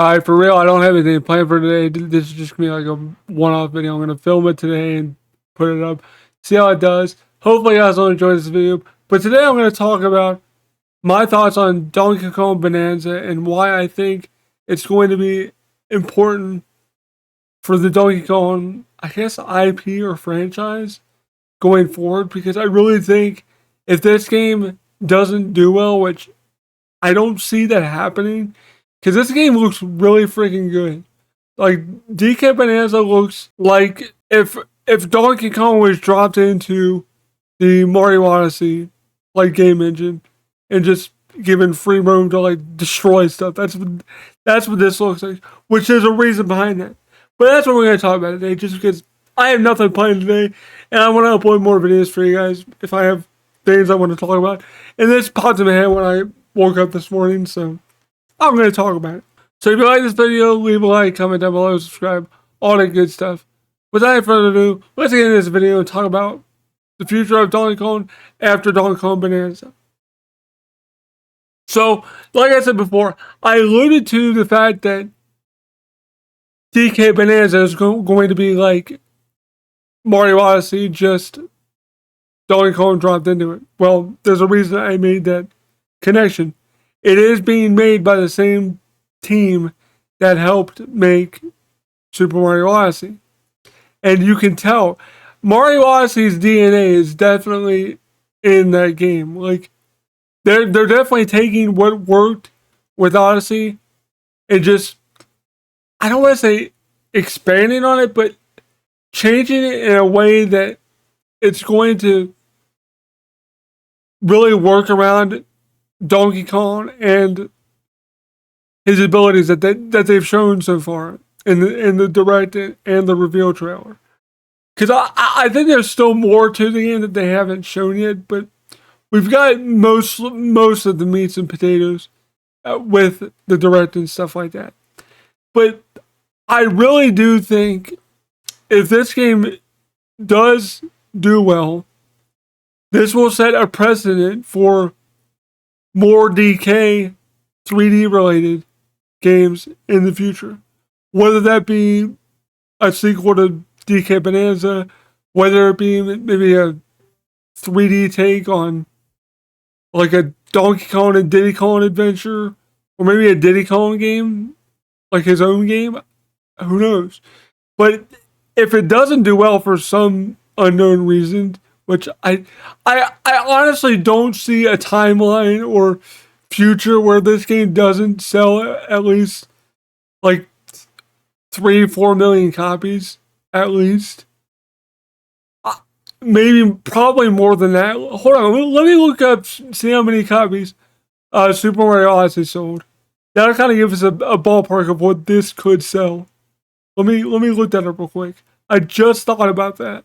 Alright, for real, I don't have anything planned for today. This is just gonna be like a one-off video. I'm gonna film it today and put it up. See how it does. Hopefully you guys will enjoy this video. But today I'm gonna talk about my thoughts on Donkey Kong Bonanza and why I think it's going to be important for the Donkey Kong, I guess, IP or franchise going forward. Because I really think if this game doesn't do well, which I don't see that happening, because this game looks really freaking good. Like, DK Bonanza looks like if Donkey Kong was dropped into the Mario Odyssey like game engine and just given free roam to like destroy stuff. That's what this looks like. Which there's a reason behind that. But that's what we're gonna talk about today, just because I have nothing planned today and I want to upload more videos for you guys if I have things I want to talk about. And this popped in my head when I woke up this morning, so I'm going to talk about it. So if you like this video, leave a like, comment down below, subscribe, all that good stuff. Without further ado, let's get into this video and talk about the future of Donkey Kong after Donkey Kong Bonanza. So, like I said before, I alluded to the fact that DK Bonanza is going to be like Mario Odyssey, just Donkey Kong dropped into it. Well, there's a reason I made that connection. It is being made by the same team that helped make Super Mario Odyssey. And you can tell Mario Odyssey's DNA is definitely in that game. Like, they're definitely taking what worked with Odyssey and just, I don't want to say expanding on it, but changing it in a way that it's going to really work around Donkey Kong and his abilities that they've shown so far in the direct and the reveal trailer. Because I think there's still more to the game that they haven't shown yet, but we've got most of the meats and potatoes with the direct and stuff like that. But I really do think if this game does do well, this will set a precedent for more DK 3D related games in the future. Whether that be a sequel to DK Bonanza, whether it be maybe a 3D take on like a Donkey Kong and Diddy Kong adventure, or maybe a Diddy Kong game, like his own game, who knows. But if it doesn't do well for some unknown reason, which I honestly don't see a timeline or future where this game doesn't sell at least like 3-4 million copies at least. Maybe probably more than that. Hold on, let me look up, see how many copies Super Mario Odyssey sold. That'll kind of give us a ballpark of what this could sell. Let me look that up real quick. I just thought about that.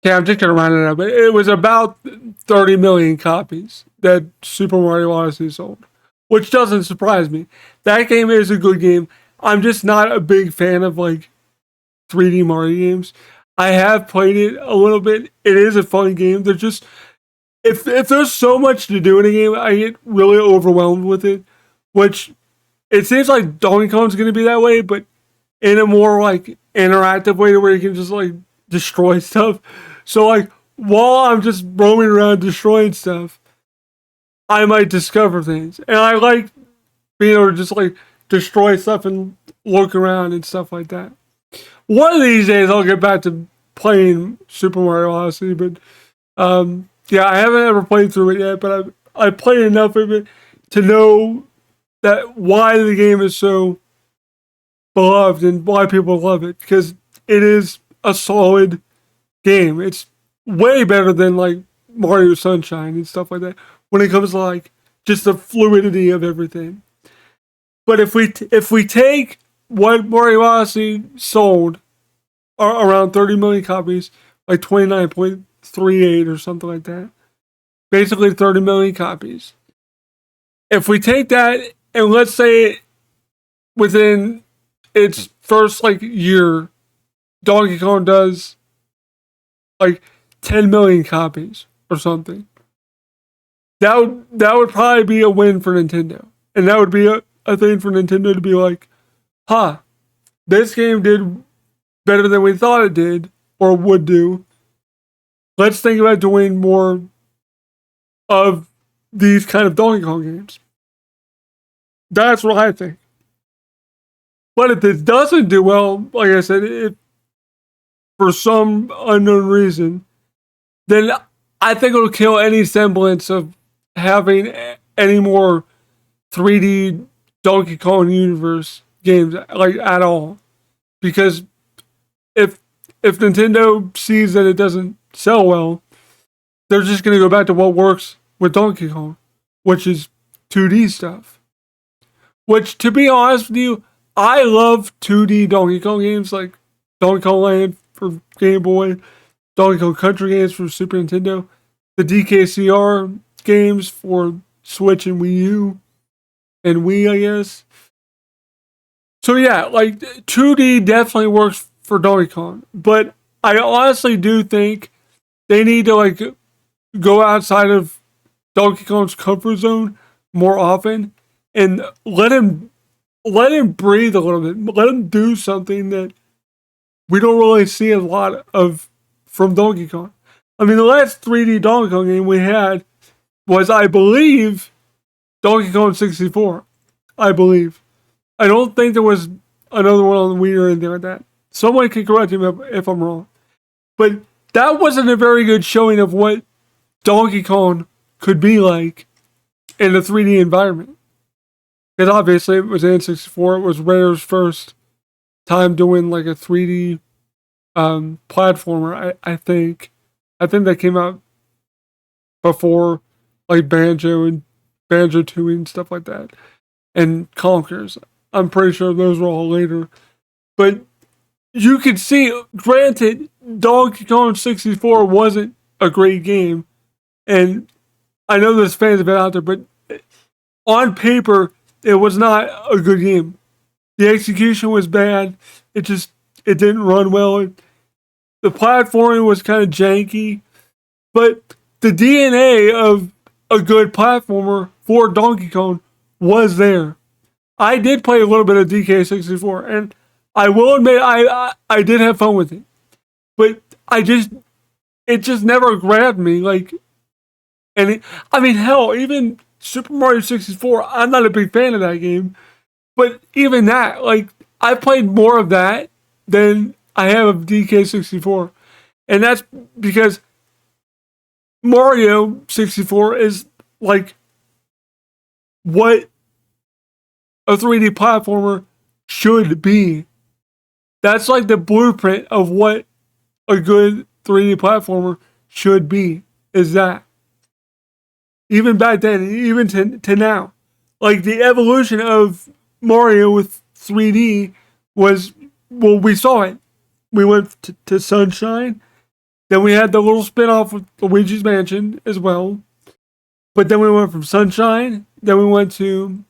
Okay, I'm just gonna round it up. It was about 30 million copies that Super Mario Odyssey sold, which doesn't surprise me. That game is a good game. I'm just not a big fan of like 3D Mario games. I have played it a little bit. It is a fun game. There's just if there's so much to do in a game, I get really overwhelmed with it. Which it seems like Donkey Kong's gonna be that way, but in a more like interactive way, to where you can just like destroy stuff. So like while I'm just roaming around destroying stuff, I might discover things. And I like being able to just like destroy stuff and look around and stuff like that. One of these days I'll get back to playing Super Mario Odyssey, but yeah, I haven't ever played through it yet, but I played enough of it to know that why the game is so beloved and why people love it, because it is a solid game. It's way better than like Mario Sunshine and stuff like that when it comes to like just the fluidity of everything. But if we take what Mario Odyssey sold, around 30 million copies, like 29.38 or something like that, basically 30 million copies. If we take that and let's say within its first like year, Donkey Kong does like 10 million copies or something, that would probably be a win for Nintendo. And that would be a thing for Nintendo to be like, this game did better than we thought it did or would do. Let's think about doing more of these kind of Donkey Kong games. That's what I think. But if it doesn't do well, like I said, if for some unknown reason, then I think it'll kill any semblance of having any more 3D Donkey Kong universe games like at all. Because if Nintendo sees that it doesn't sell well, they're just going to go back to what works with Donkey Kong, which is 2D stuff. Which, to be honest with you, I love 2D Donkey Kong games like Donkey Kong Land for Game Boy, Donkey Kong Country games for Super Nintendo, the DKCR games for Switch and Wii U, and Wii, I guess. So yeah, like 2D definitely works for Donkey Kong, but I honestly do think they need to like go outside of Donkey Kong's comfort zone more often and let him breathe a little bit. Let him do something that we don't really see a lot of from Donkey Kong. I mean, the last 3D Donkey Kong game we had was, I believe, Donkey Kong 64. I believe. I don't think there was another one on the Wii or anything like that. Someone can correct me if I'm wrong. But that wasn't a very good showing of what Donkey Kong could be like in a 3D environment. Because obviously it was N64. It was Rare's first time doing like a 3D platformer, I think. I think that came out before like Banjo and Banjo Tooie and stuff like that. And Conkers. I'm pretty sure those were all later. But you could see, granted, Donkey Kong 64 wasn't a great game. And I know there's fans of it out there, but on paper, it was not a good game. The execution was bad. It didn't run well. The platforming was kind of janky. But the DNA of a good platformer for Donkey Kong was there. I did play a little bit of DK64, and I will admit I did have fun with it. But it just never grabbed me. Like, I mean, hell, even Super Mario 64, I'm not a big fan of that game. But even that, like, I played more of that than I have of DK64. And that's because Mario 64 is like what a 3D platformer should be. That's like the blueprint of what a good 3D platformer should be, is that. Even back then, even to now. Like the evolution of Mario with 3D was, well, we saw it. We went to Sunshine. Then we had the little spin-off with Luigi's Mansion as well. But then we went from Sunshine. Then we went to,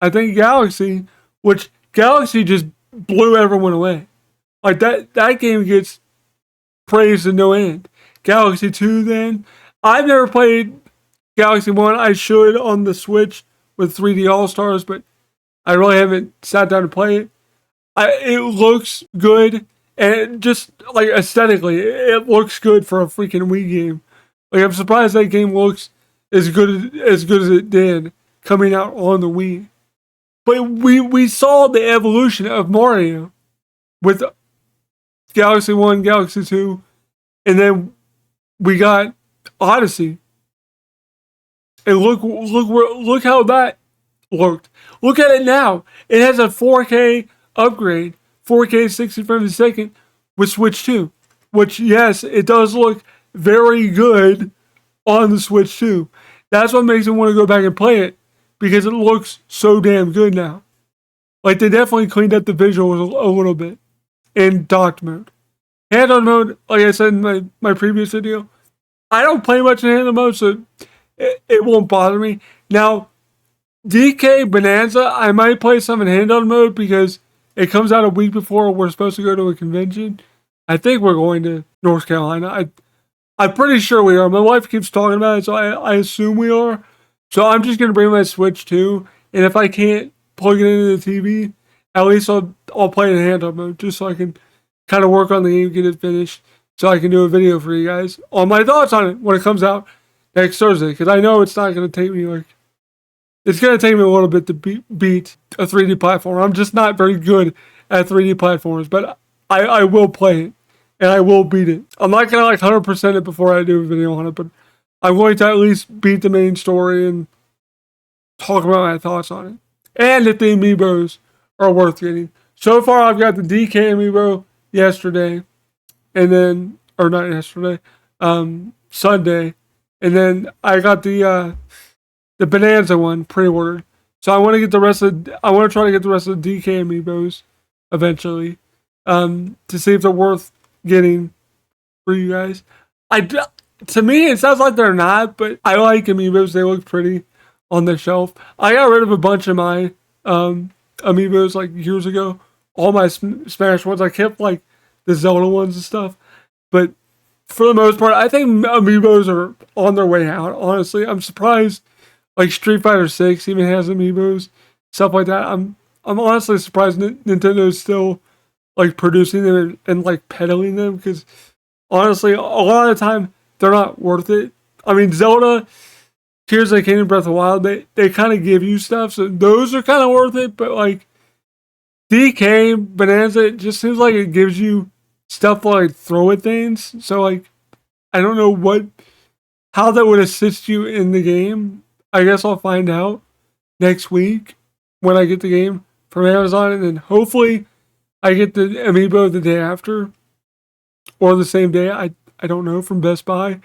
I think, Galaxy, which Galaxy just blew everyone away. Like that game gets praised to no end. Galaxy 2 then. I've never played Galaxy 1. I should on the Switch with 3D All-Stars, but I really haven't sat down to play it. It looks good, and just like aesthetically, it looks good for a freaking Wii game. Like, I'm surprised that game looks as good as it did coming out on the Wii. But we saw the evolution of Mario with Galaxy 1, Galaxy 2, and then we got Odyssey. And look how that looked. Look at it now. It has a 4K upgrade, 4K 60 frames a second with Switch 2. Which, yes, it does look very good on the Switch 2. That's what makes me want to go back and play it, because it looks so damn good now. Like, they definitely cleaned up the visuals a little bit in docked mode. Handheld mode, like I said in my previous video, I don't play much in handheld mode, so it won't bother me. Now, DK Bananza, I might play some in handheld mode because it comes out a week before we're supposed to go to a convention. I think we're going to North Carolina. I'm pretty sure we are. My wife keeps talking about it, so I assume we are. So I'm just going to bring my Switch too. And if I can't plug it into the TV, At least I'll play in handheld mode just so I can kind of work on the game, get it finished, so I can do a video for you guys on my thoughts on it when it comes out next Thursday. Because I know it's not going to take me it's going to take me a little bit to beat a 3D platform. I'm just not very good at 3D platforms, but I will play it and I will beat it. I'm not going to 100% it before I do a video on it, but I'm going to at least beat the main story and talk about my thoughts on it. And if the amiibos are worth getting. So far, I've got the DK amiibo yesterday, and then, or not yesterday, Sunday, and then I got the Bananza one pre-ordered. So I want to get the rest of, I want to try to get the rest of the DK amiibos eventually, to see if they're worth getting for you guys. To me, it sounds like they're not, but I like amiibos. They look pretty on the shelf. I got rid of a bunch of my amiibos like years ago. All my Smash ones. I kept like the Zelda ones and stuff. But for the most part, I think amiibos are on their way out. Honestly, I'm surprised. Like Street Fighter 6 even has amiibos, stuff like that. I'm honestly surprised Nintendo's still like producing them and like peddling them, because honestly, a lot of the time they're not worth it. I mean, Zelda, Tears of the Kingdom, Breath of the Wild, they kind of give you stuff, so those are kind of worth it. But like DK, Bananza, it just seems like it gives you stuff to like throw at things. So like, I don't know how that would assist you in the game. I guess I'll find out next week when I get the game from Amazon, and then hopefully I get the amiibo the day after or the same day. I don't know, from Best Buy.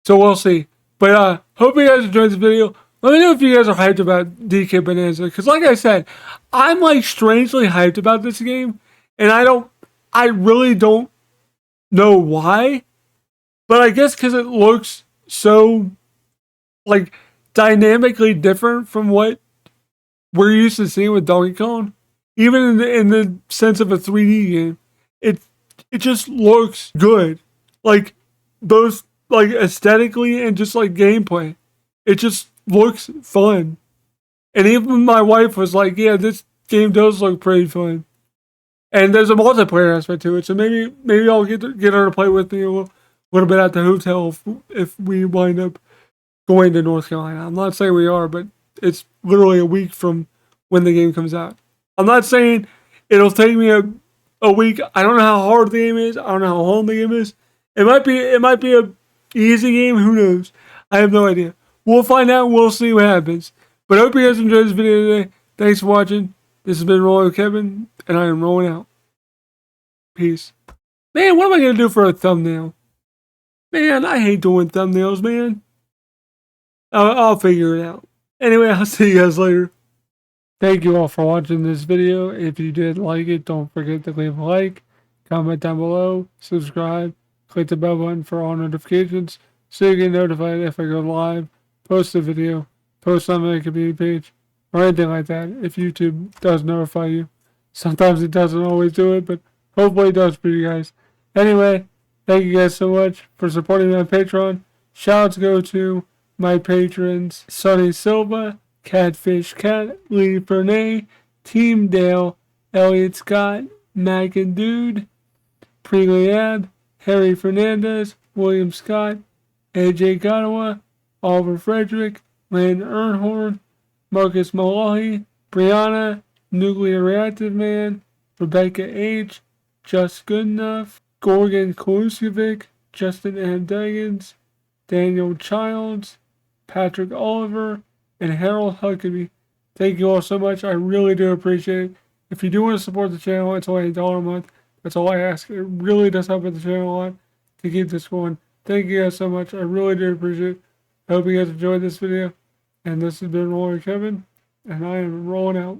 So we'll see. But hope you guys enjoyed this video. Let me know if you guys are hyped about DK Bananza, because like I said, I'm like strangely hyped about this game, and I really don't know why, but I guess because it looks so like dynamically different from what we're used to seeing with Donkey Kong, even in the sense of a 3D game. It just looks good, like those, like aesthetically and just like gameplay. It just looks fun, and even my wife was like, "Yeah, this game does look pretty fun." And there's a multiplayer aspect to it, so maybe I'll get her to play with me a little bit at the hotel if we wind up going to North Carolina. I'm not saying we are, but it's literally a week from when the game comes out. I'm not saying it'll take me a week. I don't know how hard the game is. I don't know how long the game is. It might be a easy game. Who knows? I have no idea. We'll find out. We'll see what happens. But I hope you guys enjoyed this video today. Thanks for watching. This has been Rolling with Kevin, and I am rolling out. Peace. Man, what am I going to do for a thumbnail? Man, I hate doing thumbnails, man. I'll figure it out. Anyway, I'll see you guys later. Thank you all for watching this video. If you did like it, don't forget to leave a like, comment down below, subscribe, click the bell button for all notifications so you get notified if I go live, post a video, post on my community page, or anything like that if YouTube does notify you. Sometimes it doesn't always do it, but hopefully it does for you guys. Anyway, thank you guys so much for supporting me on Patreon. Shoutouts go to my patrons: Sonny Silva, Catfish Cat, Lee Fernay, Team Dale, Elliot Scott, Mac and Dude, Preliab, Harry Fernandez, William Scott, AJ Gottawa, Oliver Frederick, Landon Ernhorn, Marcus Malahi, Brianna, Nuclear Reactive Man, Rebecca H., Just Good Enough, Gorgon Koluskovic, Justin M. Daggins, Daniel Childs, Patrick Oliver, and Harold Huckabee. Thank you all so much. I really do appreciate it. If you do want to support the channel, it's only $1 a month. That's all I ask. It really does help with the channel a lot to keep this going. Thank you guys so much. I really do appreciate it. I hope you guys enjoyed this video. And this has been Rolling with Kevin, and I am rolling out.